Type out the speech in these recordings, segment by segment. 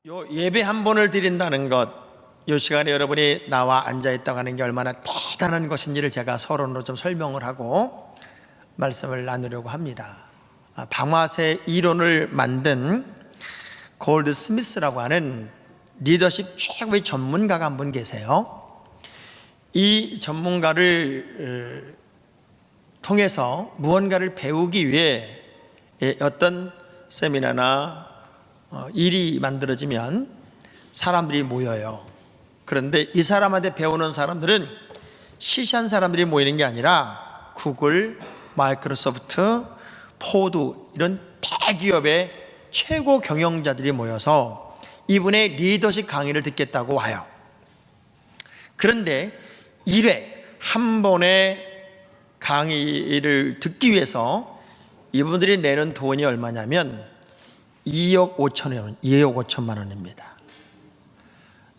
요 예배 한 번을 드린다는 것, 요 시간에 여러분이 나와 앉아있다고 하는 게 얼마나 대단한 것인지를 제가 서론으로 좀 설명을 하고 말씀을 나누려고 합니다. 방화세 이론을 만든 골드 스미스라고 하는 리더십 최고의 전문가가 한 분 계세요. 이 전문가를 통해서 무언가를 배우기 위해 어떤 세미나나 일이 만들어지면 사람들이 모여요. 그런데 이 사람한테 배우는 사람들은 시시한 사람들이 모이는 게 아니라 구글, 마이크로소프트, 포드 이런 대기업의 최고 경영자들이 모여서 이분의 리더십 강의를 듣겠다고 와요. 그런데 1회 한 번의 강의를 듣기 위해서 이분들이 내는 돈이 얼마냐면 2억 5천만 원입니다.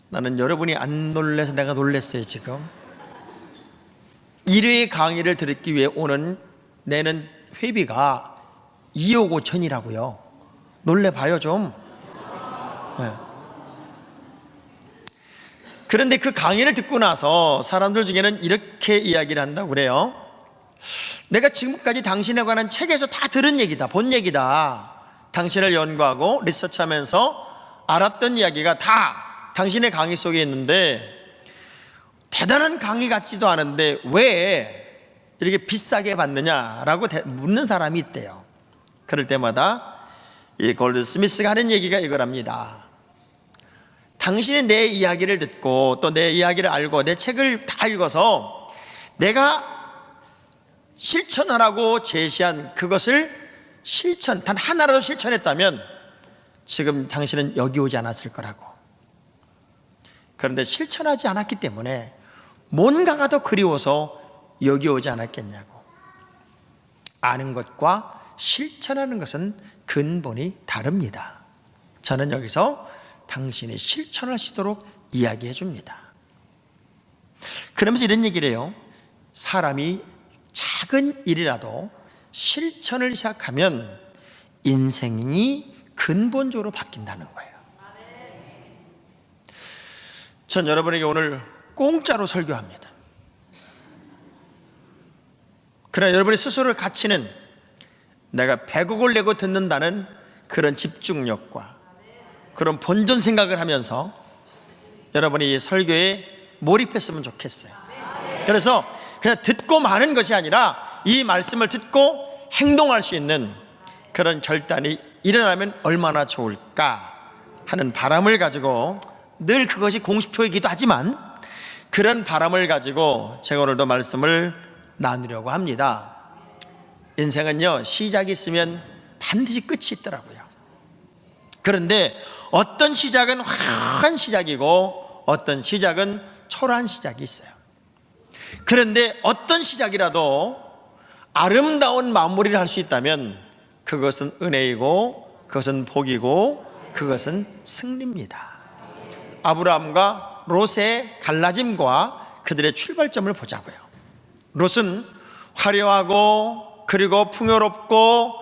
나는 여러분이 안 놀라서 내가 놀랐어요. 지금 1회 강의를 듣기 위해 내는 회비가 2억 5천이라고요. 놀래봐요 좀. 네. 그런데 그 강의를 듣고 나서 사람들 중에는 이렇게 이야기를 한다고 그래요. 내가 지금까지 당신에 관한 책에서 다 들은 얘기다, 본 얘기다. 당신을 연구하고 리서치하면서 알았던 이야기가 다 당신의 강의 속에 있는데 대단한 강의 같지도 않은데 왜 이렇게 비싸게 받느냐라고 묻는 사람이 있대요. 그럴 때마다 이 골드 스미스가 하는 얘기가 이거랍니다. 당신이 내 이야기를 듣고 또 내 이야기를 알고 내 책을 다 읽어서 내가 실천하라고 제시한 그것을 단 하나라도 실천했다면 지금 당신은 여기 오지 않았을 거라고. 그런데 실천하지 않았기 때문에 뭔가가 더 그리워서 여기 오지 않았겠냐고. 아는 것과 실천하는 것은 근본이 다릅니다. 저는 여기서 당신이 실천하시도록 이야기해 줍니다. 그러면서 이런 얘기를 해요. 사람이 작은 일이라도 실천을 시작하면 인생이 근본적으로 바뀐다는 거예요. 전 여러분에게 오늘 공짜로 설교합니다. 그러나 여러분이 스스로를 갖추는 내가 100억을 내고 듣는다는 그런 집중력과 그런 본전 생각을 하면서 여러분이 이 설교에 몰입했으면 좋겠어요. 그래서 그냥 듣고 마는 것이 아니라 이 말씀을 듣고 행동할 수 있는 그런 결단이 일어나면 얼마나 좋을까 하는 바람을 가지고, 늘 그것이 공식표이기도 하지만 그런 바람을 가지고 제가 오늘도 말씀을 나누려고 합니다. 인생은요, 시작이 있으면 반드시 끝이 있더라고요. 그런데 어떤 시작은 화려한 시작이고 어떤 시작은 초라한 시작이 있어요. 그런데 어떤 시작이라도 아름다운 마무리를 할 수 있다면 그것은 은혜이고 그것은 복이고 그것은 승리입니다. 아브라함과 롯의 갈라짐과 그들의 출발점을 보자고요. 롯은 화려하고 그리고 풍요롭고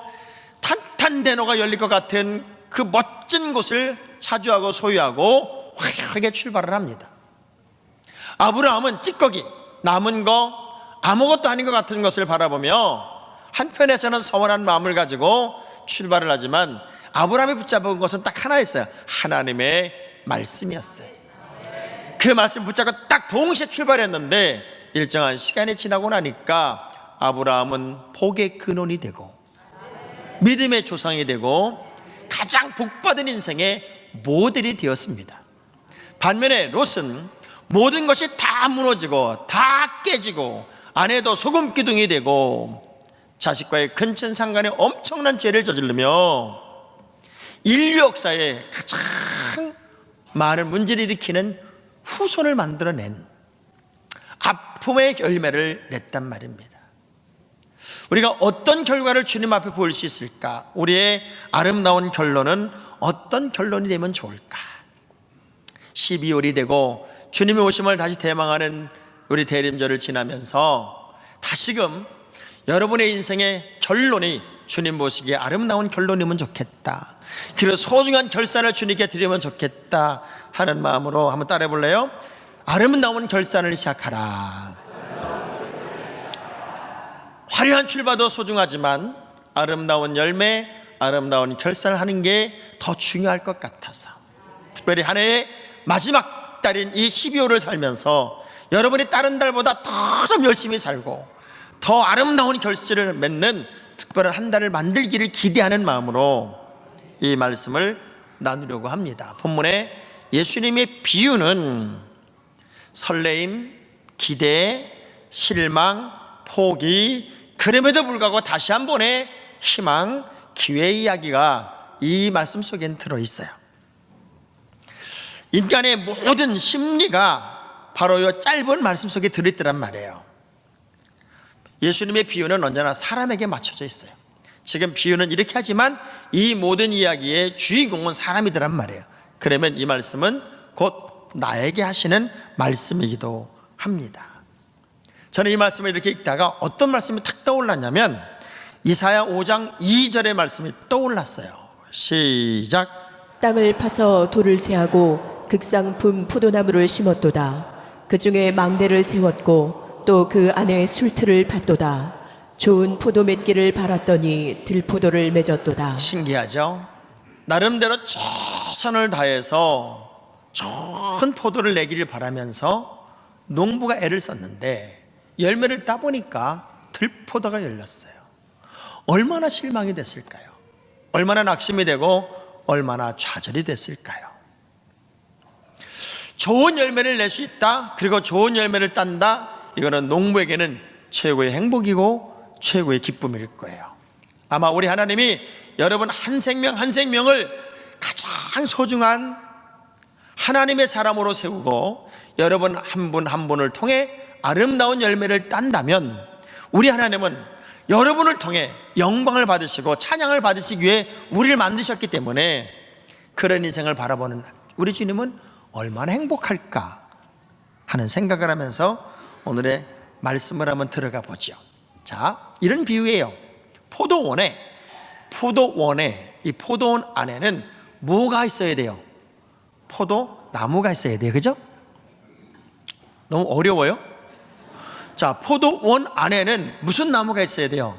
탄탄대로가 열릴 것 같은 그 멋진 곳을 차지하고 소유하고 화려하게 출발을 합니다. 아브라함은 찌꺼기, 남은 거, 아무것도 아닌 것 같은 것을 바라보며 한편에서는 서운한 마음을 가지고 출발을 하지만 아브라함이 붙잡은 것은 딱 하나였어요. 하나님의 말씀이었어요. 그 말씀 붙잡고 딱 동시에 출발했는데 일정한 시간이 지나고 나니까 아브라함은 복의 근원이 되고 믿음의 조상이 되고 가장 복받은 인생의 모델이 되었습니다. 반면에 롯은 모든 것이 다 무너지고 다 깨지고 아내도 소금 기둥이 되고 자식과의 근친 상간에 엄청난 죄를 저지르며 인류 역사에 가장 많은 문제를 일으키는 후손을 만들어낸 아픔의 열매를 냈단 말입니다. 우리가 어떤 결과를 주님 앞에 보일 수 있을까? 우리의 아름다운 결론은 어떤 결론이 되면 좋을까? 12월이 되고 주님의 오심을 다시 대망하는 우리 대림절을 지나면서 다시금 여러분의 인생의 결론이 주님 보시기에 아름다운 결론이면 좋겠다. 그래서 소중한 결산을 주님께 드리면 좋겠다 하는 마음으로 한번 따라해 볼래요? 아름다운 결산을 시작하라. 화려한 출발도 소중하지만 아름다운 열매, 아름다운 결산을 하는 게 더 중요할 것 같아서, 특별히 한 해의 마지막 달인 이 12월을 살면서 여러분이 다른 달보다 더 열심히 살고 더 아름다운 결실을 맺는 특별한 한 달을 만들기를 기대하는 마음으로 이 말씀을 나누려고 합니다. 본문에 예수님의 비유는 설레임, 기대, 실망, 포기, 그럼에도 불구하고 다시 한 번의 희망, 기회 이야기가 이 말씀 속엔 들어있어요. 인간의 모든 심리가 바로 이 짧은 말씀 속에 들어있더란 말이에요. 예수님의 비유는 언제나 사람에게 맞춰져 있어요. 지금 비유는 이렇게 하지만 이 모든 이야기의 주인공은 사람이더란 말이에요. 그러면 이 말씀은 곧 나에게 하시는 말씀이기도 합니다. 저는 이 말씀을 이렇게 읽다가 어떤 말씀이 탁 떠올랐냐면 이사야 5장 2절의 말씀이 떠올랐어요. 시작. 땅을 파서 돌을 제하고 극상품 포도나무를 심었도다. 그 중에 망대를 세웠고 또 그 안에 술틀을 팠도다. 좋은 포도 맺기를 바랐더니 들포도를 맺었도다. 신기하죠? 나름대로 최선을 다해서 좋은 포도를 내기를 바라면서 농부가 애를 썼는데 열매를 따보니까 들포도가 열렸어요. 얼마나 실망이 됐을까요? 얼마나 낙심이 되고 얼마나 좌절이 됐을까요? 좋은 열매를 낼 수 있다, 그리고 좋은 열매를 딴다, 이거는 농부에게는 최고의 행복이고 최고의 기쁨일 거예요. 아마 우리 하나님이 여러분 한 생명 한 생명을 가장 소중한 하나님의 사람으로 세우고 여러분 한 분 한 분을 통해 아름다운 열매를 딴다면 우리 하나님은 여러분을 통해 영광을 받으시고 찬양을 받으시기 위해 우리를 만드셨기 때문에 그런 인생을 바라보는 우리 주님은 얼마나 행복할까 하는 생각을 하면서 오늘의 말씀을 한번 들어가 보죠. 자, 이런 비유예요. 포도원에 이 포도원 안에는 뭐가 있어야 돼요? 포도나무가 있어야 돼요. 그죠? 너무 어려워요? 자, 포도원 안에는 무슨 나무가 있어야 돼요?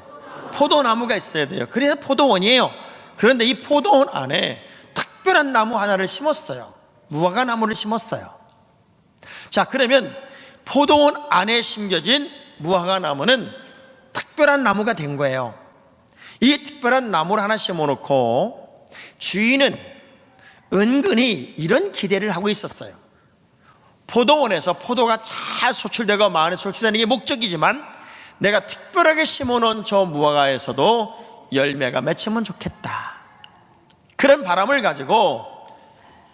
포도나무가 있어야 돼요. 그래서 포도원이에요. 그런데 이 포도원 안에 특별한 나무 하나를 심었어요. 무화과나무를 심었어요. 자, 그러면 포도원 안에 심겨진 무화과나무는 특별한 나무가 된 거예요. 이 특별한 나무를 하나 심어놓고 주인은 은근히 이런 기대를 하고 있었어요. 포도원에서 포도가 잘 소출되고 많이 소출되는 게 목적이지만 내가 특별하게 심어놓은 저 무화과에서도 열매가 맺히면 좋겠다, 그런 바람을 가지고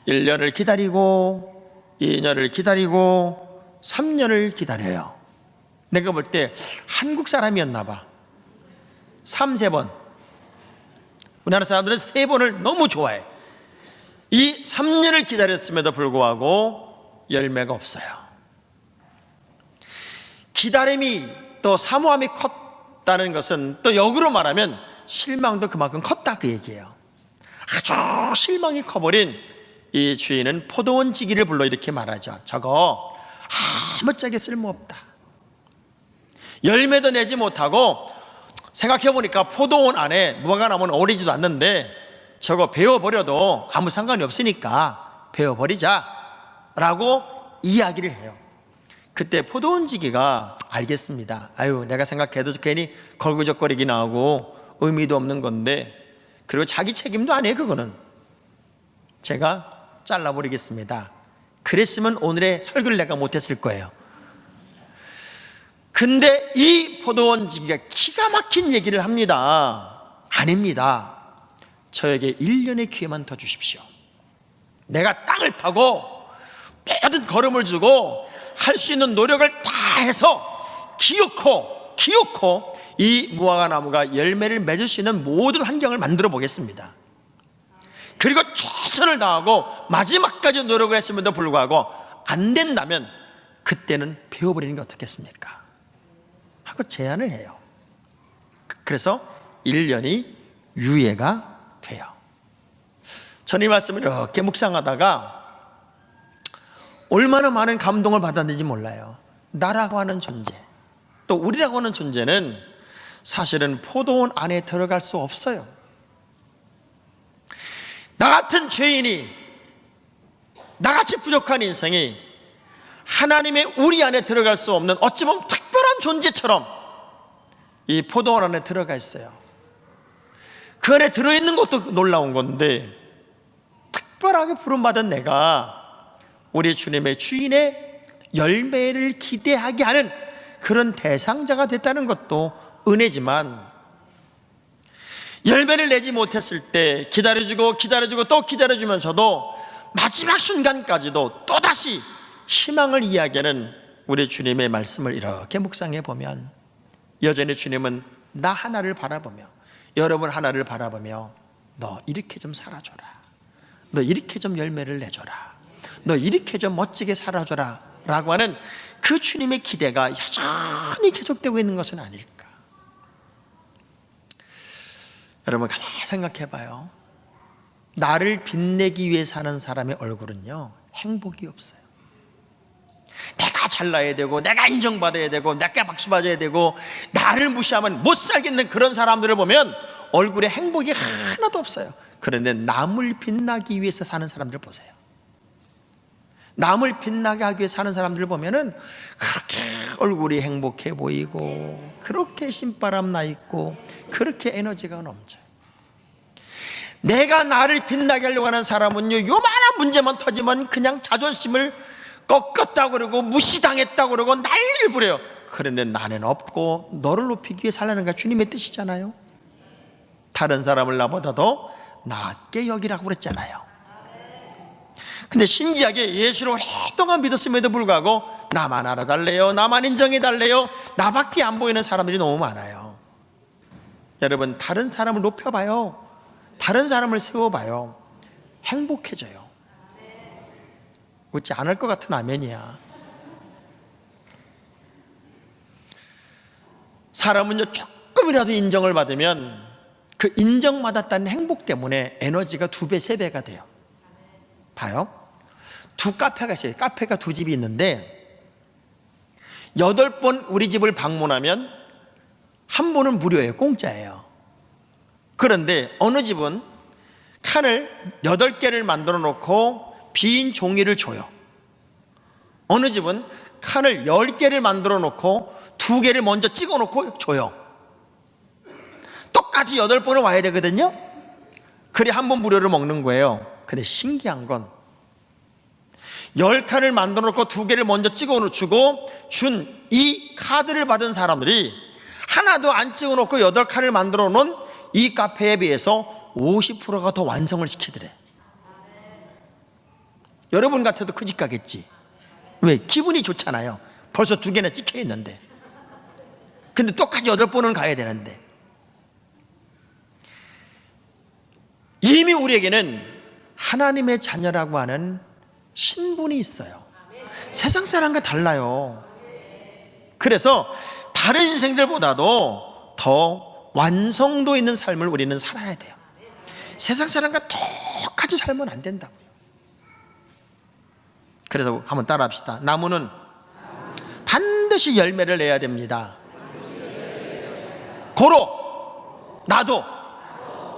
1년을 기다리고 2년을 기다리고 3년을 기다려요. 내가 볼 때 한국 사람이었나 봐. 3-4번. 우리나라 사람들은 3번을 너무 좋아해. 이 3년을 기다렸음에도 불구하고 열매가 없어요. 기다림이 또 사모함이 컸다는 것은 또 역으로 말하면 실망도 그만큼 컸다, 그 얘기예요. 아주 실망이 커버린 이 주인은 포도원 지기를 불러 이렇게 말하죠. 저거 아무짝에 쓸모없다. 열매도 내지 못하고, 생각해보니까 포도원 안에 무화과나무는 어울리지도 않는데 저거 베어버려도 아무 상관이 없으니까 베어버리자 라고 이야기를 해요. 그때 포도원 지기가 알겠습니다. 아유, 내가 생각해도 괜히 걸그적거리기 나오고 의미도 없는 건데, 그리고 자기 책임도 안 해요. 그거는 제가 잘라버리겠습니다. 그랬으면 오늘의 설교를 내가 못했을 거예요. 근데 이 포도원 지기가 기가 막힌 얘기를 합니다. 아닙니다. 저에게 1년의 기회만 더 주십시오. 내가 땅을 파고 모든 걸음을 주고 할 수 있는 노력을 다 해서 기어코 이 무화과나무가 열매를 맺을 수 있는 모든 환경을 만들어 보겠습니다. 그리고 최선을 다하고 마지막까지 노력을 했음에도 불구하고 안 된다면 그때는 베어버리는 게 어떻겠습니까? 하고 제안을 해요. 그래서 1년이 유예가 돼요. 저는 이 말씀을 이렇게 묵상하다가 얼마나 많은 감동을 받았는지 몰라요. 나라고 하는 존재, 또 우리라고 하는 존재는 사실은 포도원 안에 들어갈 수 없어요. 나 같은 죄인이, 나같이 부족한 인생이 하나님의 우리 안에 들어갈 수 없는 어찌 보면 특별한 존재처럼 이 포도원 안에 들어가 있어요. 그 안에 들어있는 것도 놀라운 건데, 특별하게 부름받은 내가 우리 주님의 주인의 열매를 기대하게 하는 그런 대상자가 됐다는 것도 은혜지만, 열매를 내지 못했을 때 기다려주고 또 기다려주면서도 마지막 순간까지도 또다시 희망을 이야기하는 우리 주님의 말씀을 이렇게 묵상해 보면, 여전히 주님은 나 하나를 바라보며, 여러분 하나를 바라보며, 너 이렇게 좀 살아줘라, 너 이렇게 좀 열매를 내줘라, 너 이렇게 좀 멋지게 살아줘라 라고 하는 그 주님의 기대가 여전히 계속되고 있는 것은 아닐까. 여러분 가만히 생각해 봐요. 나를 빛내기 위해 사는 사람의 얼굴은요, 행복이 없어요. 내가 잘나야 되고, 내가 인정받아야 되고, 내가 박수 받아야 되고, 나를 무시하면 못 살겠는 그런 사람들을 보면 얼굴에 행복이 하나도 없어요. 그런데 남을 빛나기 위해서 사는 사람들 보세요. 남을 빛나게 하기 위해 사는 사람들을 보면은 그렇게 얼굴이 행복해 보이고, 그렇게 신바람 나 있고, 그렇게 에너지가 넘쳐요. 내가 나를 빛나게 하려고 하는 사람은요, 요만한 문제만 터지면 그냥 자존심을 꺾었다고 그러고, 무시당했다고 그러고, 난리를 부려요. 그런데 나는 없고 너를 높이기 위해 살라는 게 주님의 뜻이잖아요. 다른 사람을 나보다도 낫게 여기라고 그랬잖아요. 근데 신기하게 예수를 오랫동안 믿었음에도 불구하고 나만 알아달래요, 나만 인정해달래요, 나밖에 안 보이는 사람들이 너무 많아요. 여러분, 다른 사람을 높여봐요, 다른 사람을 세워봐요, 행복해져요. 웃지 않을 것 같은 아멘이야. 사람은요, 조금이라도 인정을 받으면 그 인정받았다는 행복 때문에 에너지가 2배, 3배가 돼요. 봐요. 두 카페가 있어요. 카페가 두 집이 있는데 8번 우리 집을 방문하면 한 번은 무료예요. 공짜예요. 그런데 어느 집은 칸을 8개를 만들어 놓고 빈 종이를 줘요. 어느 집은 칸을 10개를 만들어 놓고 2개를 먼저 찍어 놓고 줘요. 똑같이 8번을 와야 되거든요. 그래 한 번 무료로 먹는 거예요. 근데 신기한 건 10칸을 만들어 놓고 2개를 먼저 찍어 주고 준 이 카드를 받은 사람들이 하나도 안 찍어 놓고 8칸을 만들어 놓은 이 카페에 비해서 50%가 더 완성을 시키더래. 여러분 같아도 그 집 가겠지. 왜? 기분이 좋잖아요. 벌써 2개나 찍혀 있는데. 근데 똑같이 8번은 가야 되는데. 이미 우리에게는 하나님의 자녀라고 하는 신분이 있어요. 세상 사람과 달라요. 그래서 다른 인생들보다도 더 완성도 있는 삶을 우리는 살아야 돼요. 세상 사람과 똑같이 살면 안 된다고요. 그래서 한번 따라 합시다. 나무는 반드시 열매를 내야 됩니다. 고로 나도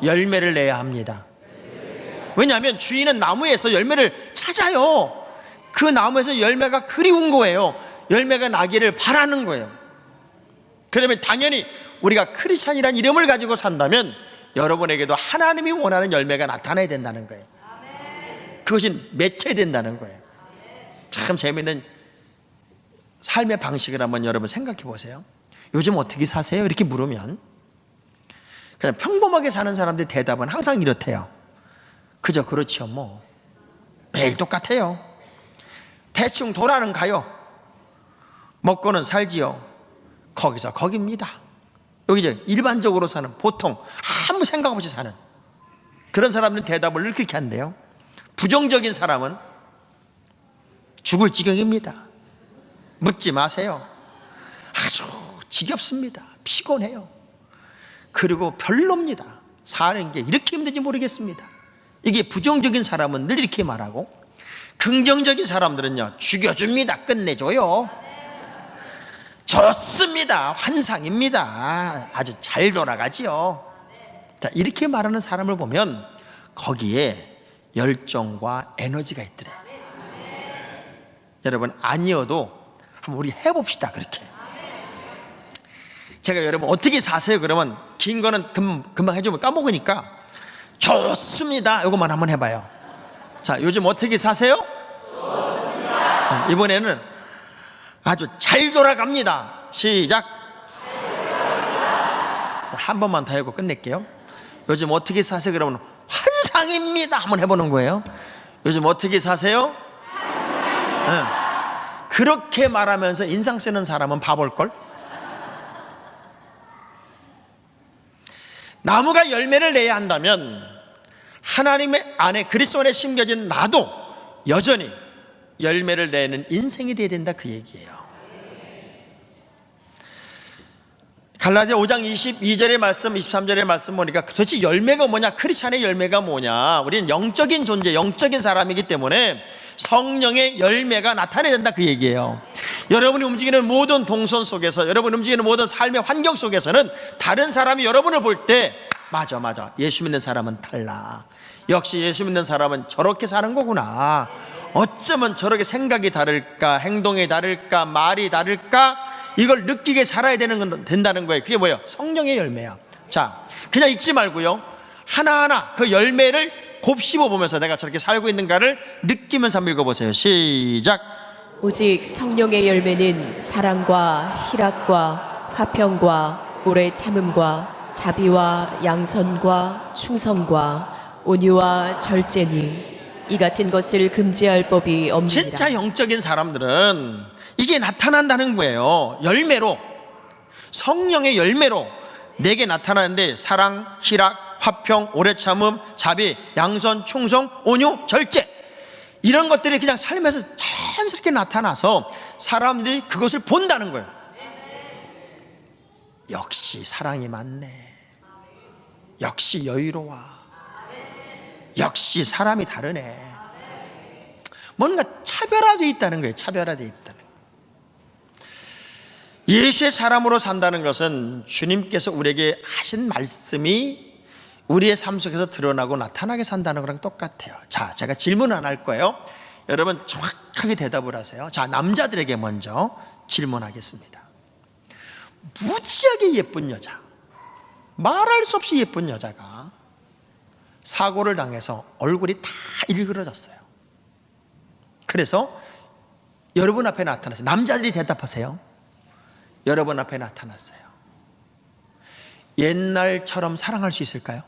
열매를 내야 합니다. 왜냐하면 주인은 나무에서 열매를 찾아요. 그 나무에서 열매가 그리운 거예요. 열매가 나기를 바라는 거예요. 그러면 당연히 우리가 크리스찬이라는 이름을 가지고 산다면 여러분에게도 하나님이 원하는 열매가 나타나야 된다는 거예요. 그것이 매체된다는 거예요. 참 재미있는 삶의 방식을 한번 여러분 생각해 보세요. 요즘 어떻게 사세요? 이렇게 물으면 그냥 평범하게 사는 사람들의 대답은 항상 이렇대요. 그저 그렇지요 뭐, 매일 똑같아요. 대충 돌아는 가요. 먹고는 살지요. 거기서 거깁니다. 여기 이제 일반적으로 사는, 보통 아무 생각 없이 사는 그런 사람들은 대답을 이렇게 한대요. 부정적인 사람은 죽을 지경입니다. 묻지 마세요. 아주 지겹습니다. 피곤해요. 그리고 별로입니다. 사는 게 이렇게 힘든지 모르겠습니다. 이게 부정적인 사람은 늘 이렇게 말하고, 긍정적인 사람들은요, 죽여줍니다, 끝내줘요, 좋습니다, 환상입니다, 아주 잘 돌아가지요. 자, 이렇게 말하는 사람을 보면 거기에 열정과 에너지가 있더래. 여러분, 아니어도 한번 우리 해봅시다. 그렇게 제가 여러분 어떻게 사세요? 그러면 긴 거는 금방 해주면 까먹으니까 좋습니다, 이것만 한번 해봐요. 자, 요즘 어떻게 사세요? 좋습니다. 이번에는 아주 잘 돌아갑니다. 시작. 한 번만 더 하고 끝낼게요. 요즘 어떻게 사세요? 그러면 환상입니다, 한번 해보는 거예요. 요즘 어떻게 사세요? 환상입니다. 그렇게 말하면서 인상 쓰는 사람은 바볼걸? 나무가 열매를 내야 한다면 하나님의 안에 그리스도 안에 심겨진 나도 여전히 열매를 내는 인생이 되어야 된다, 그 얘기예요. 갈라디아 5장 22절의 말씀, 23절의 말씀 보니까 도대체 열매가 뭐냐, 크리스찬의 열매가 뭐냐, 우리는 영적인 존재, 영적인 사람이기 때문에 성령의 열매가 나타내야 된다, 그 얘기예요. 여러분이 움직이는 모든 동선 속에서, 여러분이 움직이는 모든 삶의 환경 속에서는 다른 사람이 여러분을 볼 때 맞아, 예수 믿는 사람은 달라, 역시 예수 믿는 사람은 저렇게 사는 거구나, 어쩌면 저렇게 생각이 다를까, 행동이 다를까, 말이 다를까, 이걸 느끼게 살아야 된다는 거예요. 그게 뭐예요? 성령의 열매야. 자, 그냥 읽지 말고요, 하나하나 그 열매를 곱씹어 보면서 내가 저렇게 살고 있는가를 느끼면서 한번 읽어보세요. 시작. 오직 성령의 열매는 사랑과 희락과 화평과 오래 참음과 자비와 양선과 충성과 온유와 절제니 이 같은 것을 금지할 법이 없느니라. 진짜 영적인 사람들은 이게 나타난다는 거예요. 열매로, 성령의 열매로 내게 나타나는데, 사랑, 희락, 화평, 오래 참음, 자비, 양선, 충성, 온유, 절제, 이런 것들이 그냥 삶에서 자연스럽게 나타나서 사람들이 그것을 본다는 거예요. 역시 사랑이 많네, 역시 여유로워, 역시 사람이 다르네. 뭔가 차별화되어 있다는 거예요. 차별화되어 있다는 거예요. 예수의 사람으로 산다는 것은 주님께서 우리에게 하신 말씀이 우리의 삶 속에서 드러나고 나타나게 산다는 거랑 똑같아요. 자, 제가 질문 안 할 거예요. 여러분 정확하게 대답을 하세요. 자, 남자들에게 먼저 질문하겠습니다. 무지하게 예쁜 여자, 말할 수 없이 예쁜 여자가 사고를 당해서 얼굴이 다 일그러졌어요. 그래서 여러분 앞에 나타났어요. 남자들이 대답하세요. 여러분 앞에 나타났어요. 옛날처럼 사랑할 수 있을까요?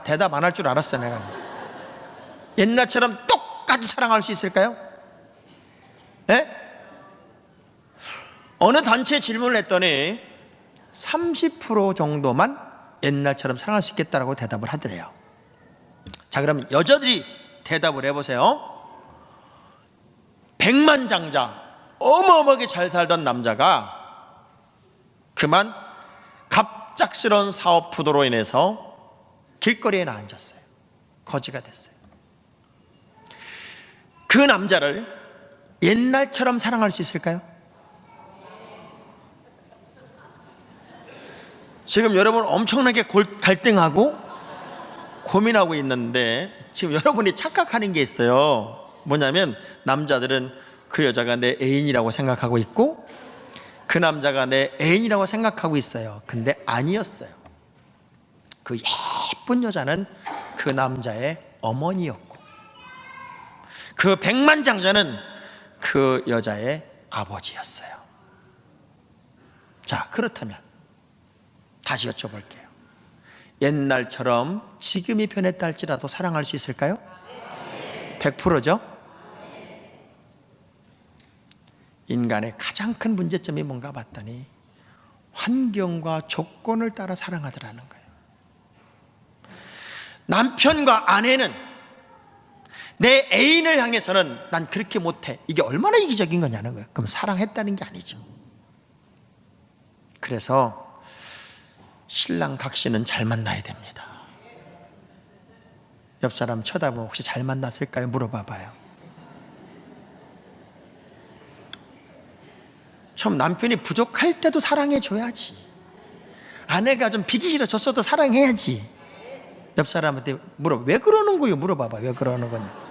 대답 안 할 줄 알았어, 내가. 옛날처럼 똑같이 사랑할 수 있을까요? 네? 어느 단체에 질문을 했더니 30% 정도만 옛날처럼 사랑할 수 있겠다라고 대답을 하더래요. 자, 그럼 여자들이 대답을 해보세요. 백만장자, 어마어마하게 잘 살던 남자가 그만 갑작스러운 사업 부도로 인해서 길거리에 앉았어요. 거지가 됐어요. 그 남자를 옛날처럼 사랑할 수 있을까요? 지금 여러분 엄청나게 갈등하고 고민하고 있는데, 지금 여러분이 착각하는 게 있어요. 뭐냐면 남자들은 그 여자가 내 애인이라고 생각하고 있고 그 남자가 내 애인이라고 생각하고 있어요. 근데 아니었어요. 그 예쁜 여자는 그 남자의 어머니였고, 그 백만장자는 그 여자의 아버지였어요. 자, 그렇다면 다시 여쭤볼게요. 옛날처럼 지금이 변했다 할지라도 사랑할 수 있을까요? 100%죠? 인간의 가장 큰 문제점이 뭔가 봤더니 환경과 조건을 따라 사랑하더라는 거예요. 남편과 아내는, 내 애인을 향해서는 난 그렇게 못해, 이게 얼마나 이기적인 거냐는 거예요. 그럼 사랑했다는 게 아니죠. 그래서 신랑 각시는 잘 만나야 됩니다. 옆 사람 쳐다보면 혹시 잘 만났을까요? 물어봐봐요. 좀 남편이 부족할 때도 사랑해줘야지. 아내가 좀 비기 싫어졌어도 사랑해야지. 옆 사람한테 왜 그러는 거예요? 물어봐봐. 왜 그러는 거냐.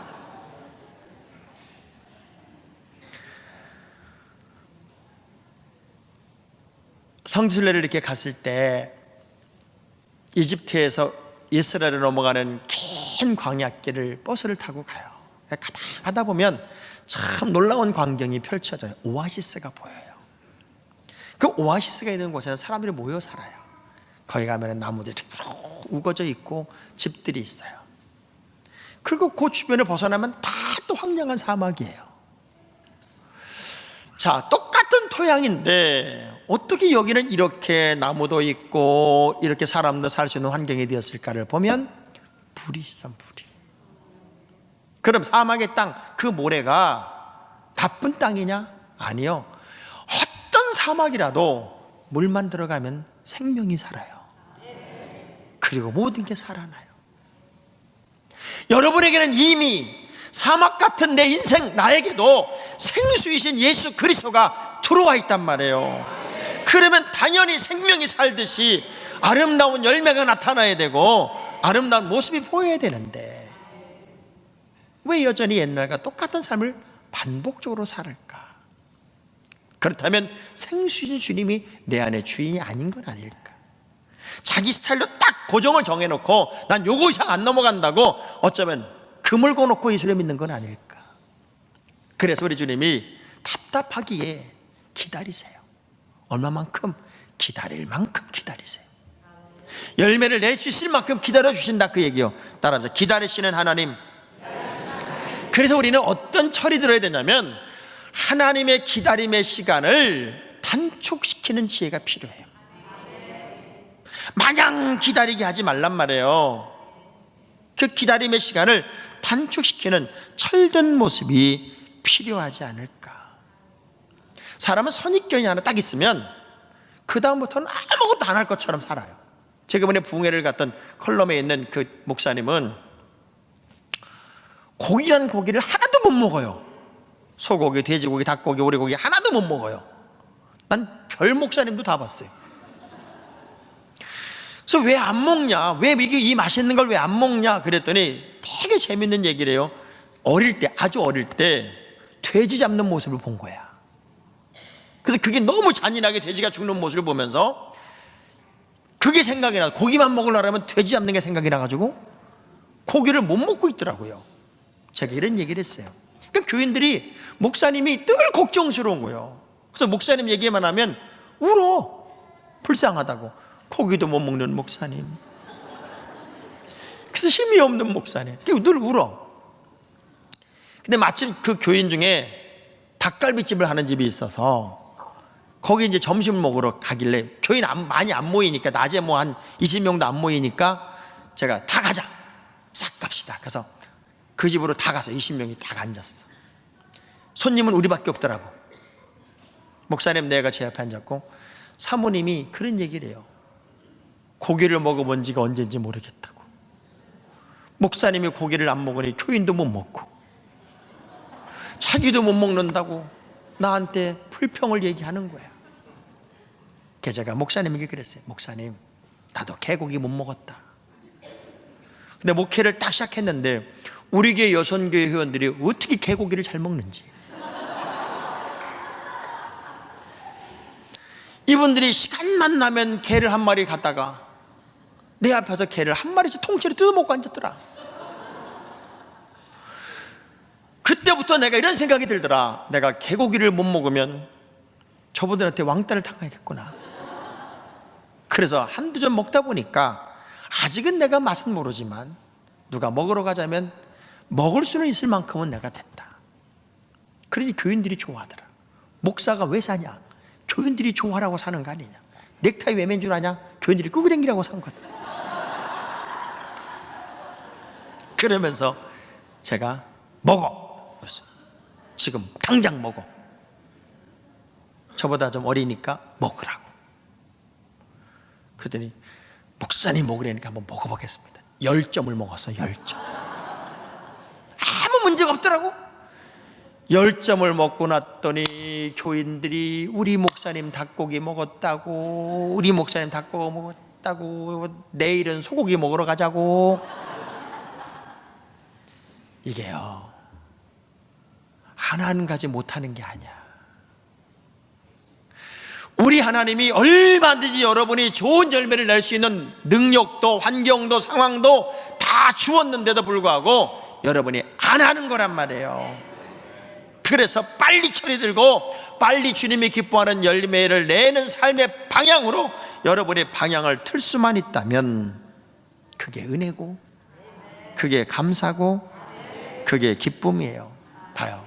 성지순례를 이렇게 갔을 때 이집트에서 이스라엘에 넘어가는 긴 광야길을 버스를 타고 가요. 가다 보면 참 놀라운 광경이 펼쳐져요. 오아시스가 보여요. 그 오아시스가 있는 곳에는 사람들이 모여 살아요. 거기 가면 나무들이 우거져 있고 집들이 있어요. 그리고 그 주변을 벗어나면 다 또 황량한 사막이에요. 자, 똑같은 토양인데 어떻게 여기는 이렇게 나무도 있고 이렇게 사람도 살 수 있는 환경이 되었을까를 보면 불이 있어, 불이. 그럼 사막의 땅, 그 모래가 나쁜 땅이냐? 아니요. 어떤 사막이라도 물만 들어가면 생명이 살아요. 그리고 모든 게 살아나요. 여러분에게는 이미 사막 같은 내 인생, 나에게도 생수이신 예수 그리스도가 들어와 있단 말이에요. 그러면 당연히 생명이 살듯이 아름다운 열매가 나타나야 되고 아름다운 모습이 보여야 되는데 왜 여전히 옛날과 똑같은 삶을 반복적으로 살을까? 그렇다면 생수이신 주님이 내 안의 주인이 아닌 건 아닐까? 자기 스타일로 딱 고정을 정해놓고 난 요거 이상 안 넘어간다고 어쩌면 금을 거놓고 예수를 믿는 건 아닐까? 그래서 우리 주님이 답답하기에 기다리세요. 얼마만큼? 기다릴 만큼 기다리세요. 열매를 낼 수 있을 만큼 기다려 주신다, 그 얘기요. 따라서 기다리시는 하나님. 그래서 우리는 어떤 철이 들어야 되냐면 하나님의 기다림의 시간을 단축시키는 지혜가 필요해요. 마냥 기다리게 하지 말란 말이에요. 그 기다림의 시간을 단축시키는 철든 모습이 필요하지 않을까. 사람은 선입견이 하나 딱 있으면 그 다음부터는 아무것도 안 할 것처럼 살아요. 제가 이번에 부흥회를 갔던 컬럼에 있는 그 목사님은 고기라는 고기를 하나도 못 먹어요. 소고기, 돼지고기, 닭고기, 오리고기 하나도 못 먹어요. 난 별 목사님도 다 봤어요. 그래서 왜 안 먹냐? 왜 이게 이 맛있는 걸 왜 안 먹냐? 그랬더니 되게 재밌는 얘기를 해요. 어릴 때, 아주 어릴 때 돼지 잡는 모습을 본 거야. 그래서 그게 너무 잔인하게 돼지가 죽는 모습을 보면서 그게 생각이 나. 고기만 먹으려면 돼지 잡는 게 생각이 나가지고 고기를 못 먹고 있더라고요. 제가 이런 얘기를 했어요. 그러니까 교인들이 목사님이 늘 걱정스러운 거예요. 그래서 목사님 얘기만 하면 울어. 불쌍하다고. 고기도 못 먹는 목사님. 그래서 힘이 없는 목사님. 늘 울어. 근데 마침 그 교인 중에 닭갈비집을 하는 집이 있어서 거기 이제 점심을 먹으러 가길래 교인 많이 안 모이니까 낮에 뭐 한 20명도 안 모이니까 제가 다 가자. 싹 갑시다. 그래서 그 집으로 다 가서 20명이 다 앉았어. 손님은 우리밖에 없더라고. 목사님 내가 제 앞에 앉았고 사모님이 그런 얘기를 해요. 고기를 먹어본 지가 언제인지 모르겠다고. 목사님이 고기를 안 먹으니 교인도 못 먹고 자기도 못 먹는다고 나한테 불평을 얘기하는 거야. 그래서 제가 목사님에게 그랬어요. 목사님, 나도 개고기 못 먹었다. 근데 목회를 딱 시작했는데 우리 교회 여선교회 회원들이 어떻게 개고기를 잘 먹는지, 이분들이 시간만 나면 개를 한 마리 갖다가 내 앞에서 개를 한 마리씩 통째로 뜯어먹고 앉았더라. 그때부터 내가 이런 생각이 들더라. 내가 개고기를 못 먹으면 저분들한테 왕따를 당하겠구나. 그래서 한두 점 먹다 보니까 아직은 내가 맛은 모르지만 누가 먹으러 가자면 먹을 수는 있을 만큼은 내가 됐다. 그러니 교인들이 좋아하더라. 목사가 왜 사냐? 교인들이 좋아하라고 사는 거 아니냐? 넥타이 왜 맨 줄 아냐? 교인들이 끄고 댕기라고 산 거다. 그러면서 제가 먹어. 그랬어요. 지금 당장 먹어. 저보다 좀 어리니까 먹으라고. 그러더니 목사님 먹으라니까 한번 먹어보겠습니다. 10점을 먹었어. 10점. 문제가 없더라고. 10점을 먹고 났더니 교인들이 우리 목사님 닭고기 먹었다고, 우리 목사님 닭고기 먹었다고, 내일은 소고기 먹으러 가자고. 이게요, 하나님 가지 못하는 게 아니야. 우리 하나님이 얼마든지 여러분이 좋은 열매를 낼 수 있는 능력도 환경도 상황도 다 주었는데도 불구하고 여러분이 안 하는 거란 말이에요. 그래서 빨리 처리들고 빨리 주님이 기뻐하는 열매를 내는 삶의 방향으로 여러분의 방향을 틀 수만 있다면 그게 은혜고, 그게 감사고, 그게 기쁨이에요. 봐요,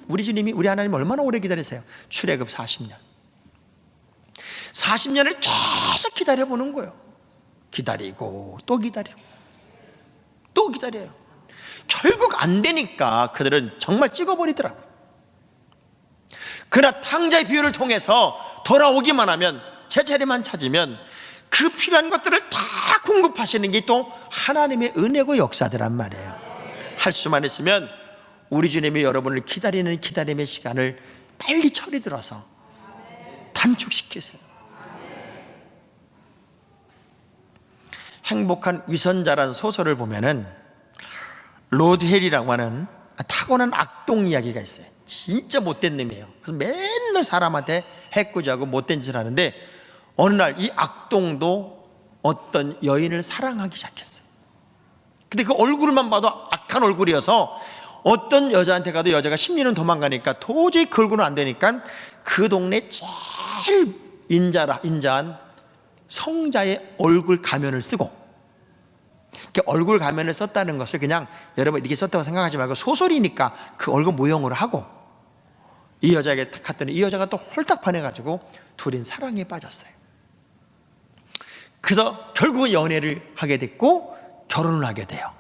우리 주님이, 우리 하나님 얼마나 오래 기다리세요? 출애굽 40년 40년을 계속 기다려보는 거예요. 기다리고 또 기다리고 또 기다려요. 결국 안 되니까 그들은 정말 찍어버리더라고요. 그러나 탕자의 비유를 통해서 돌아오기만 하면, 제자리만 찾으면 그 필요한 것들을 다 공급하시는 게 또 하나님의 은혜고 역사더란 말이에요. 할 수만 있으면 우리 주님이 여러분을 기다리는 기다림의 시간을 빨리 처리 들어서 단축시키세요. 행복한 위선자란 소설을 보면은 로드헬이라고 하는 타고난 악동 이야기가 있어요. 진짜 못된 놈이에요. 그래서 맨날 사람한테 해코지하고 못된 짓을 하는데 어느 날 이 악동도 어떤 여인을 사랑하기 시작했어요. 근데 그 얼굴만 봐도 악한 얼굴이어서 어떤 여자한테 가도 여자가 심리는 도망가니까 도저히 그 얼굴은 안 되니까 그 동네 제일 인자한 성자의 얼굴 가면을 쓰고, 얼굴 가면을 썼다는 것을 그냥 여러분 이렇게 썼다고 생각하지 말고 소설이니까 그 얼굴 모형으로 하고 이 여자에게 탁 갔더니 이 여자가 또 홀딱 반해가지고 둘인 사랑에 빠졌어요. 그래서 결국은 연애를 하게 됐고 결혼을 하게 돼요.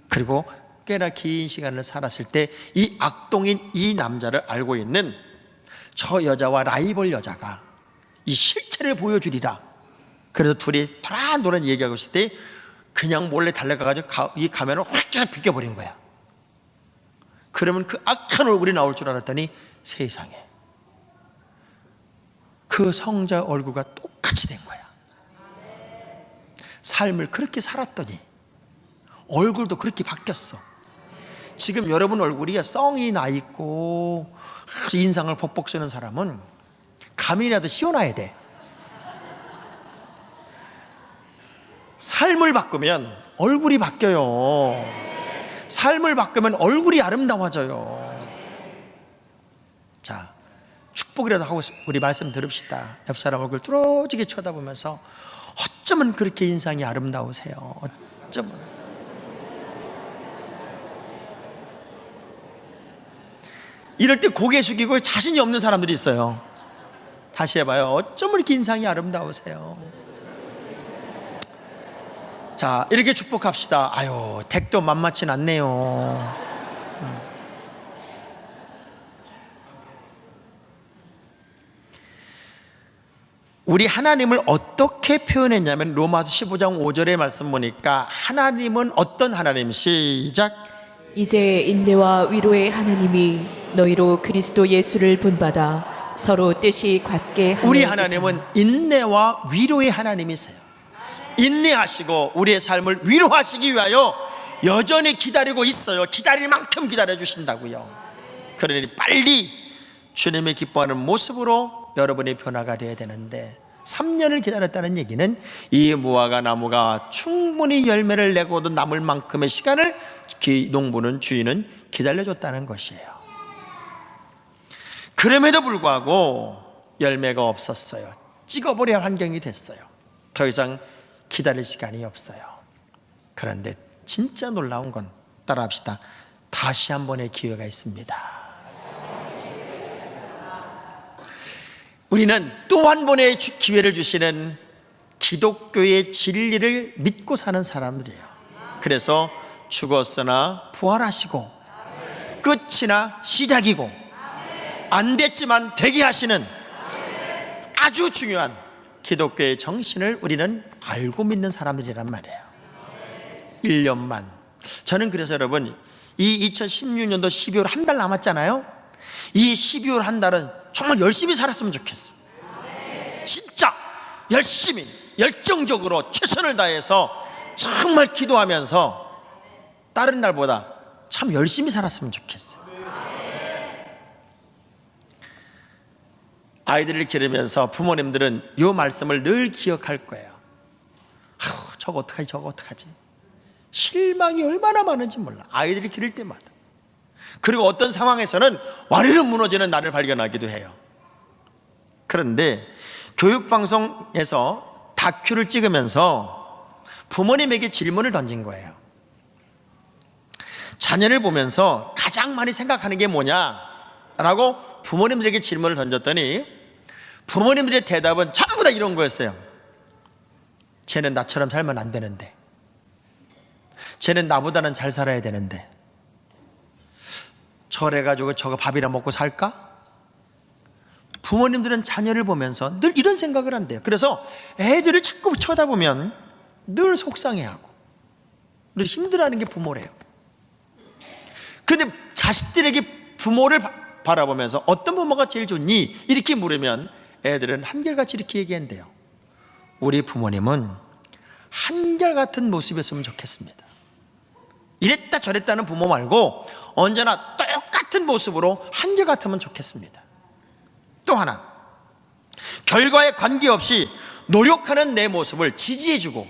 그리고 꽤나 긴 시간을 살았을 때 이 악동인 이 남자를 알고 있는 저 여자와 라이벌 여자가 이 실체를 보여주리라. 그래서 둘이 도란도란 얘기하고 있을 때 그냥 몰래 달려가가지고 이 가면을 확 비껴버린 거야. 그러면 그 악한 얼굴이 나올 줄 알았더니 세상에 그 성자 얼굴과 똑같이 된 거야. 삶을 그렇게 살았더니 얼굴도 그렇게 바뀌었어. 지금 여러분 얼굴이 썽이 나 있고 인상을 벅벅 쓰는 사람은 감이라도 씌워놔야 돼. 삶을 바꾸면 얼굴이 바뀌어요. 삶을 바꾸면 얼굴이 아름다워져요. 자, 축복이라도 하고 우리 말씀 들읍시다. 옆 사람 얼굴 뚫어지게 쳐다보면서 어쩌면 그렇게 인상이 아름다우세요. 어쩌면. 이럴 때 고개 숙이고 자신이 없는 사람들이 있어요. 다시 해봐요. 어쩌면 이렇게 인상이 아름다우세요. 자, 이렇게 축복합시다. 아유, 댁도 만만치 않네요. 우리 하나님을 어떻게 표현했냐면 로마서 15장 5절의 말씀 보니까 하나님은 어떤 하나님? 시작. 이제 인내와 위로의 하나님이 너희로 그리스도 예수를 본받아 서로 뜻이 같게 하여 우리 하나님은 인내와 위로의 하나님이세요. 인내하시고 우리의 삶을 위로하시기 위하여 여전히 기다리고 있어요. 기다릴 만큼 기다려주신다고요. 그러니 빨리 주님의 기뻐하는 모습으로 여러분의 변화가 되어야 되는데 3년을 기다렸다는 얘기는 이 무화과 나무가 충분히 열매를 내고도 남을 만큼의 시간을 농부는 주인은 기다려줬다는 것이에요. 그럼에도 불구하고 열매가 없었어요. 찍어버릴 환경이 됐어요. 더 이상 기다릴 시간이 없어요. 그런데 진짜 놀라운 건 따라합시다. 다시 한 번의 기회가 있습니다. 우리는 또 한 번의 기회를 주시는 기독교의 진리를 믿고 사는 사람들이에요. 그래서 죽었으나 부활하시고 끝이나 시작이고 안 됐지만 되게 하시는 아주 중요한 기독교의 정신을 우리는 알고 믿는 사람들이란 말이에요. 1년만. 저는 그래서 여러분 이 2016년도 12월 한 달 남았잖아요. 이 12월 한 달은 정말 열심히 살았으면 좋겠어요. 진짜 열심히 열정적으로 최선을 다해서 정말 기도하면서 다른 날보다 참 열심히 살았으면 좋겠어요. 아이들을 기르면서 부모님들은 이 말씀을 늘 기억할 거예요. 저거 어떡하지, 저거 어떡하지. 실망이 얼마나 많은지 몰라, 아이들이 기를 때마다. 그리고 어떤 상황에서는 와르르 무너지는 나를 발견하기도 해요. 그런데 교육방송에서 다큐를 찍으면서 부모님에게 질문을 던진 거예요. 자녀를 보면서 가장 많이 생각하는 게 뭐냐라고 부모님들에게 질문을 던졌더니 부모님들의 대답은 전부 다 이런 거였어요. 쟤는 나처럼 살면 안 되는데, 쟤는 나보다는 잘 살아야 되는데, 저래가지고 저거 밥이나 먹고 살까? 부모님들은 자녀를 보면서 늘 이런 생각을 한대요. 그래서 애들을 자꾸 쳐다보면 늘 속상해하고 늘 힘들어하는 게 부모래요. 근데 자식들에게 부모를 바라보면서 어떤 부모가 제일 좋니? 이렇게 물으면 애들은 한결같이 이렇게 얘기한대요. 우리 부모님은 한결같은 모습이었으면 좋겠습니다. 이랬다 저랬다는 부모 말고 언제나 똑같은 모습으로 한결같으면 좋겠습니다. 또 하나, 결과에 관계없이 노력하는 내 모습을 지지해주고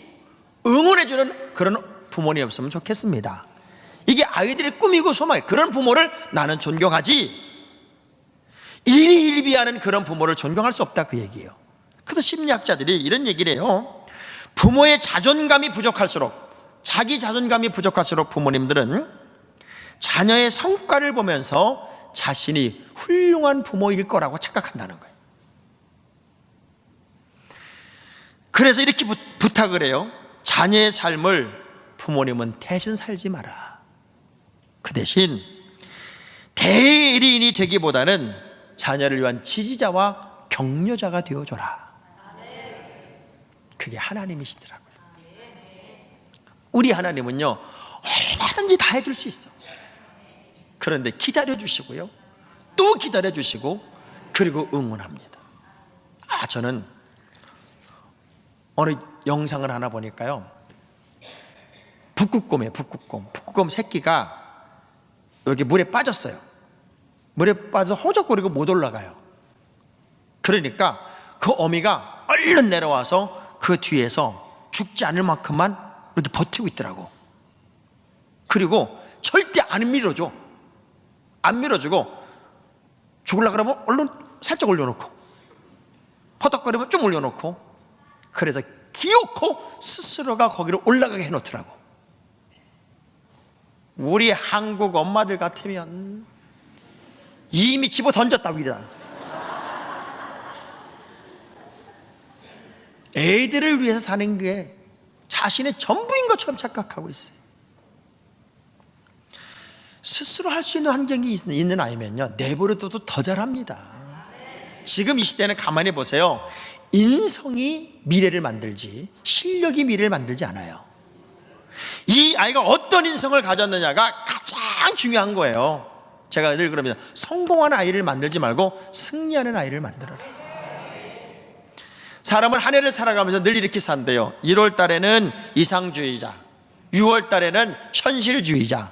응원해주는 그런 부모님이었으면 좋겠습니다. 이게 아이들의 꿈이고 소망이에요. 그런 부모를 나는 존경하지, 일희일비하는 그런 부모를 존경할 수 없다, 그 얘기예요. 그래서 심리학자들이 이런 얘기를 해요. 부모의 자존감이 부족할수록, 자기 자존감이 부족할수록 부모님들은 자녀의 성과를 보면서 자신이 훌륭한 부모일 거라고 착각한다는 거예요. 그래서 이렇게 부탁을 해요. 자녀의 삶을 부모님은 대신 살지 마라. 그 대신 대리인이 되기보다는 자녀를 위한 지지자와 격려자가 되어줘라. 그게 하나님이시더라고요. 우리 하나님은요, 얼마든지 다 해줄 수 있어. 그런데 기다려주시고요, 또 기다려주시고, 그리고 응원합니다. 저는 어느 영상을 하나 보니까요, 북극곰이에요. 북극곰 새끼가 여기 물에 빠졌어요. 물에 빠져서 호적거리고 못 올라가요. 그러니까 그 어미가 얼른 내려와서 그 뒤에서 죽지 않을 만큼만 이렇게 버티고 있더라고. 그리고 절대 안 밀어줘. 안 밀어주고, 죽으려고 그러면 얼른 살짝 올려놓고, 퍼덕거리면 좀 올려놓고, 그래서 기어코 스스로가 거기로 올라가게 해놓더라고. 우리 한국 엄마들 같으면 이미 집어 던졌다 위다. 애들을 위해서 사는 게 자신의 전부인 것처럼 착각하고 있어요. 스스로 할 수 있는 환경이 있는 아이면요, 내버려둬도 더 잘합니다. 지금 이 시대는 가만히 보세요. 인성이 미래를 만들지 실력이 미래를 만들지 않아요. 이 아이가 어떤 인성을 가졌느냐가 가장 중요한 거예요. 제가 늘 그럽니다. 성공하는 아이를 만들지 말고 승리하는 아이를 만들어라. 사람은 한 해를 살아가면서 늘 이렇게 산대요. 1월 달에는 이상주의자, 6월 달에는 현실주의자,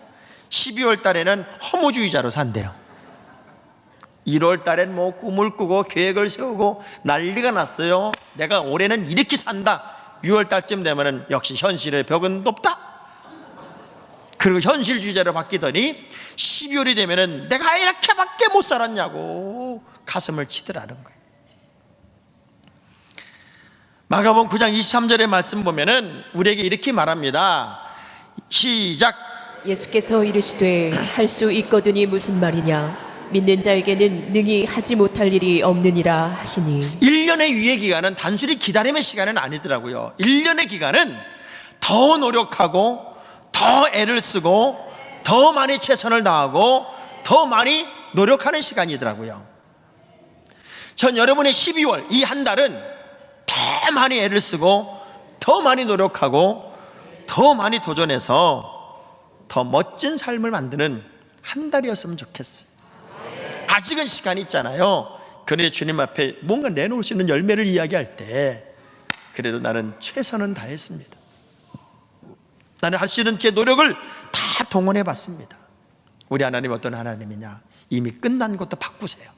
12월 달에는 허무주의자로 산대요. 1월 달엔 뭐 꿈을 꾸고 계획을 세우고 난리가 났어요. 내가 올해는 이렇게 산다. 6월 달쯤 되면은 역시 현실의 벽은 높다. 그리고 현실주의자로 바뀌더니 12월이 되면은 내가 이렇게밖에 못 살았냐고 가슴을 치더라는 거예요. 마가복음 9장 23절의 말씀 보면은 우리에게 이렇게 말합니다. 시작. 예수께서 이르시되 할 수 있거든이 무슨 말이냐, 믿는 자에게는 능히 하지 못할 일이 없느니라 하시니. 1년의 유예 기간은 단순히 기다림의 시간은 아니더라고요. 1년의 기간은 더 노력하고 더 애를 쓰고 더 많이 최선을 다하고 더 많이 노력하는 시간이더라고요. 전 여러분의 12월 이 한 달은 더 많이 애를 쓰고 더 많이 노력하고 더 많이 도전해서 더 멋진 삶을 만드는 한 달이었으면 좋겠어요. 아직은 시간이 있잖아요. 그러니 주님 앞에 뭔가 내놓을 수 있는 열매를 이야기할 때 그래도 나는 최선은 다했습니다. 나는 할 수 있는 제 노력을 다 동원해 봤습니다. 우리 하나님 어떤 하나님이냐? 이미 끝난 것도 바꾸세요.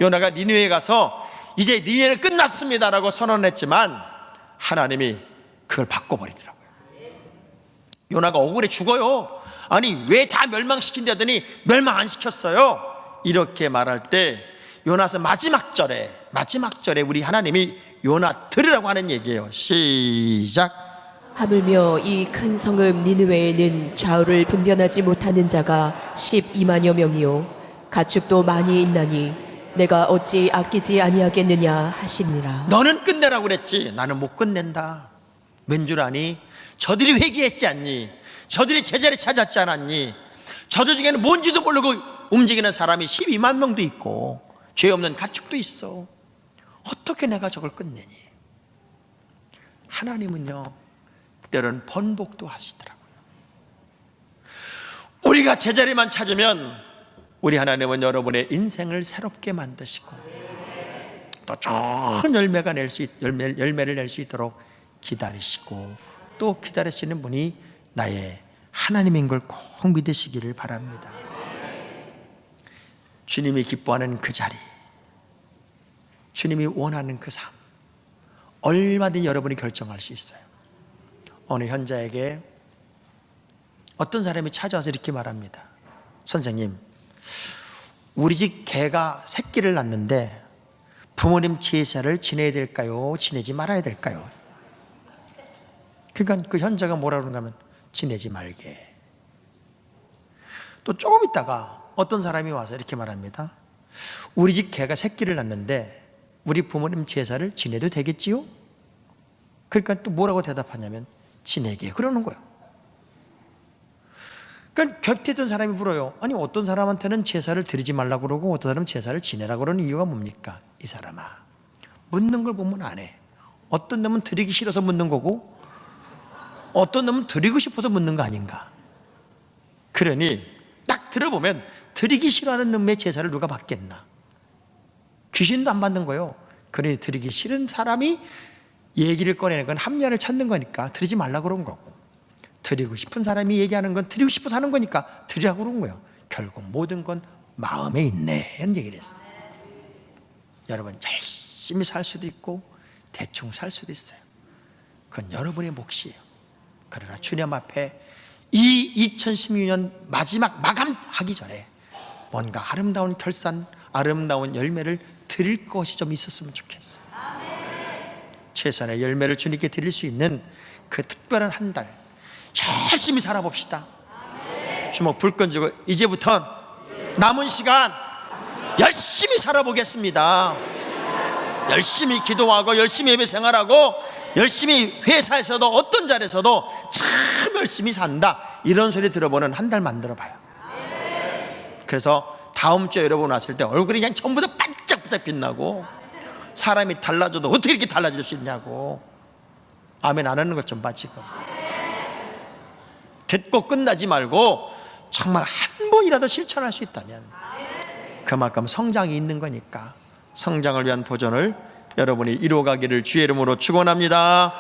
요나가 니느웨에 가서 이제 니느웨는 끝났습니다라고 선언했지만 하나님이 그걸 바꿔버리더라고요. 요나가 억울해 죽어요. 아니 왜 다 멸망시킨다더니 멸망 안 시켰어요? 이렇게 말할 때 요나서 마지막 절에 우리 하나님이 요나 들으라고 하는 얘기예요. 시작. 하물며 이 큰 성읍 니느웨에는 좌우를 분별하지 못하는 자가 12만여 명이요 가축도 많이 있나니 내가 어찌 아끼지 아니하겠느냐 하시니라. 너는 끝내라고 그랬지 나는 못 끝낸다. 왠 줄 아니? 저들이 회개했지 않니? 저들이 제자리 찾았지 않았니? 저들 중에는 뭔지도 모르고 움직이는 사람이 12만 명도 있고 죄 없는 가축도 있어. 어떻게 내가 저걸 끝내니? 하나님은요 때로는 번복도 하시더라고요. 우리가 제자리만 찾으면 우리 하나님은 여러분의 인생을 새롭게 만드시고 또 좋은 열매를 낼 수 있도록 기다리시고 또 기다리시는 분이 나의 하나님인 걸 꼭 믿으시기를 바랍니다. 주님이 기뻐하는 그 자리, 주님이 원하는 그 삶, 얼마든지 여러분이 결정할 수 있어요. 어느 현자에게 어떤 사람이 찾아와서 이렇게 말합니다. 선생님, 우리 집 개가 새끼를 낳는데 부모님 제사를 지내야 될까요? 지내지 말아야 될까요? 그러니까 그 현자가 뭐라 그러는가 하면 지내지 말게. 또 조금 있다가 어떤 사람이 와서 이렇게 말합니다. 우리 집 개가 새끼를 낳는데 우리 부모님 제사를 지내도 되겠지요? 그러니까 또 뭐라고 대답하냐면 지내게 그러는 거예요. 그러니까 곁에 있던 사람이 물어요. 아니 어떤 사람한테는 제사를 드리지 말라고 그러고 어떤 사람은 제사를 지내라고 그러는 이유가 뭡니까? 이 사람아, 묻는 걸 보면 안 해. 어떤 놈은 드리기 싫어서 묻는 거고 어떤 놈은 드리고 싶어서 묻는 거 아닌가. 그러니 딱 들어보면 드리기 싫어하는 놈의 제사를 누가 받겠나. 귀신도 안 받는 거예요. 그러니 드리기 싫은 사람이 얘기를 꺼내는 건 합리화를 찾는 거니까 드리지 말라고 그런 거고, 드리고 싶은 사람이 얘기하는 건 드리고 싶어서 하는 거니까 드리라고 그런 거예요. 결국 모든 건 마음에 있네 이런 얘기를 했어요. 여러분 열심히 살 수도 있고 대충 살 수도 있어요. 그건 여러분의 몫이에요. 그러나 주님 앞에 이 2016년 마지막 마감하기 전에 뭔가 아름다운 결산, 아름다운 열매를 드릴 것이 좀 있었으면 좋겠어요. 최선의 열매를 주님께 드릴 수 있는 그 특별한 한 달 열심히 살아봅시다. 주먹 불끈 쥐고 이제부터 남은 시간 열심히 살아보겠습니다. 열심히 기도하고 열심히 예배 생활하고 열심히 회사에서도 어떤 자리에서도 참 열심히 산다 이런 소리 들어보는 한 달 만들어 봐요. 그래서 다음 주에 여러분 왔을 때 얼굴이 그냥 전부 다 반짝반짝 빛나고 사람이 달라져도 어떻게 이렇게 달라질 수 있냐고. 아멘 안 하는 것 좀 봐. 지금 듣고 끝나지 말고 정말 한 번이라도 실천할 수 있다면 그만큼 성장이 있는 거니까 성장을 위한 도전을 여러분이 이루어가기를 주의 이름으로 축원합니다.